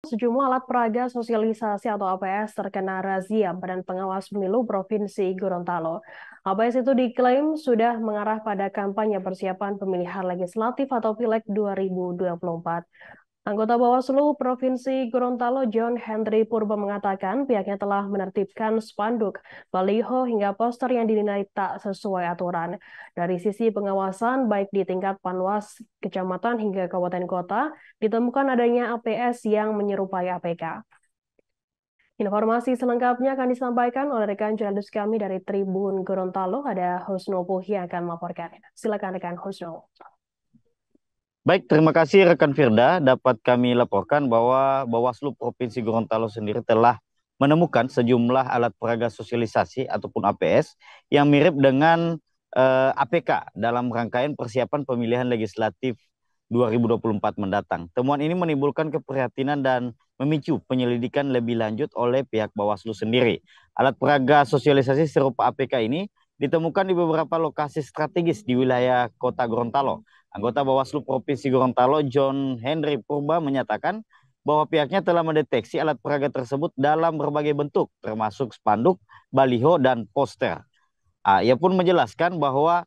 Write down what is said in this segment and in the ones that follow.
sejumlah alat peraga sosialisasi atau APS terkena razia Badan Pengawas Pemilu Provinsi Gorontalo. APS itu diklaim sudah mengarah pada kampanye persiapan pemilihan legislatif atau Pileg 2024. Anggota Bawaslu Provinsi Gorontalo John Henry Purba mengatakan pihaknya telah menertibkan spanduk, baliho hingga poster yang dinilai tak sesuai aturan. Dari sisi pengawasan baik di tingkat Panwas, kecamatan hingga kabupaten kota, ditemukan adanya APS yang menyerupai APK. Informasi selengkapnya akan disampaikan oleh rekan jurnalis kami dari Tribun Gorontalo, ada Husno Puhi yang akan melaporkan. Silakan rekan Husno. Baik, terima kasih rekan Firda. Dapat kami laporkan bahwa Bawaslu Provinsi Gorontalo sendiri telah menemukan sejumlah alat peraga sosialisasi ataupun APS yang mirip dengan APK dalam rangkaian persiapan pemilihan legislatif 2024 mendatang. Temuan ini menimbulkan keprihatinan dan memicu penyelidikan lebih lanjut oleh pihak Bawaslu sendiri. Alat peraga sosialisasi serupa APK ini ditemukan di beberapa lokasi strategis di wilayah Kota Gorontalo. Anggota Bawaslu Provinsi Gorontalo John Henry Purba menyatakan bahwa pihaknya telah mendeteksi alat peraga tersebut dalam berbagai bentuk, termasuk spanduk, baliho, dan poster. Ia pun menjelaskan bahwa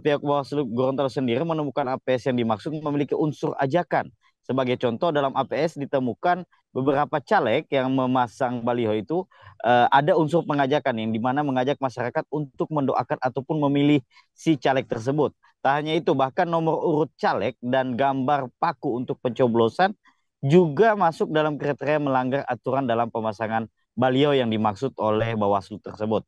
pihak Bawaslu Gorontalo sendiri menemukan APS yang dimaksud memiliki unsur ajakan. Sebagai contoh, dalam APS ditemukan beberapa caleg yang memasang baliho itu ada unsur pengajakan yang dimana mengajak masyarakat untuk mendoakan ataupun memilih si caleg tersebut. Tak hanya itu, bahkan nomor urut caleg dan gambar paku untuk pencoblosan juga masuk dalam kriteria melanggar aturan dalam pemasangan baliho yang dimaksud oleh Bawaslu tersebut.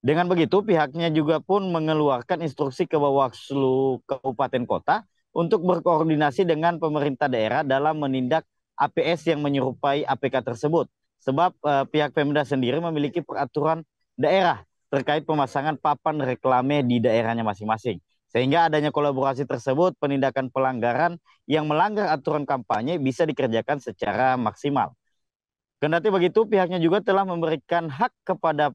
Dengan begitu, pihaknya juga pun mengeluarkan instruksi ke Bawaslu Kabupaten Kota untuk berkoordinasi dengan pemerintah daerah dalam menindak APS yang menyerupai APK tersebut. Sebab pihak Pemda sendiri memiliki peraturan daerah terkait pemasangan papan reklame di daerahnya masing-masing. Sehingga adanya kolaborasi tersebut, penindakan pelanggaran yang melanggar aturan kampanye bisa dikerjakan secara maksimal. Kendati begitu, pihaknya juga telah memberikan hak kepada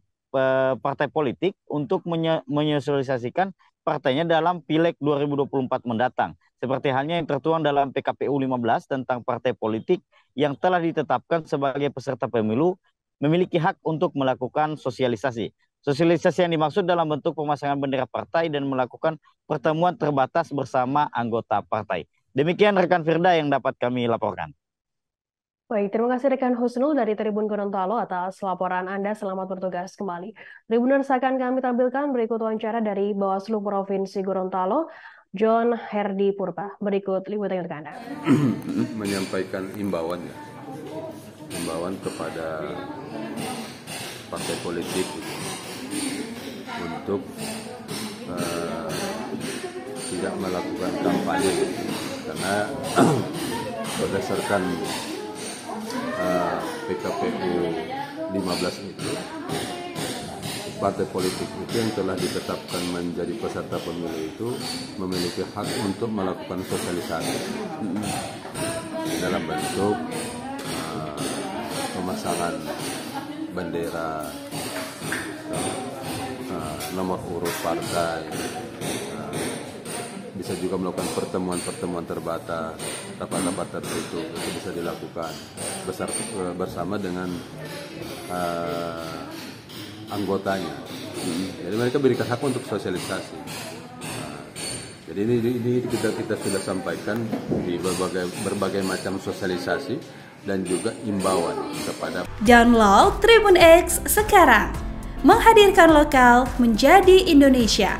partai politik untuk menyosialisasikan partainya dalam Pileg 2024 mendatang. Seperti halnya yang tertuang dalam PKPU 15 tentang partai politik yang telah ditetapkan sebagai peserta pemilu memiliki hak untuk melakukan sosialisasi. Sosialisasi yang dimaksud dalam bentuk pemasangan bendera partai dan melakukan pertemuan terbatas bersama anggota partai. Demikian rekan Firda yang dapat kami laporkan. Baik, terima kasih rekan Husnul dari Tribun Gorontalo atas laporan Anda. Selamat bertugas kembali. Tribuners akan kami tampilkan berikut wawancara dari Bawaslu Provinsi Gorontalo, John Henry Purba. Berikut liputan untuk Anda. Menyampaikan imbauan kepada partai politik untuk tidak melakukan kampanye karena berdasarkan PKPU 15 itu partai politik itu yang telah ditetapkan menjadi peserta pemilu itu memiliki hak untuk melakukan sosialisasi dalam bentuk pemasangan bendera, nomor urut partai, bisa juga melakukan pertemuan-pertemuan terbatas, rapat-rapat tertutup, itu bisa dilakukan bersama dengan anggotanya. Jadi mereka berikan hak untuk sosialisasi. Jadi ini kita sudah sampaikan di berbagai macam sosialisasi dan juga imbauan kepada. Download Tribun X sekarang, menghadirkan lokal menjadi Indonesia.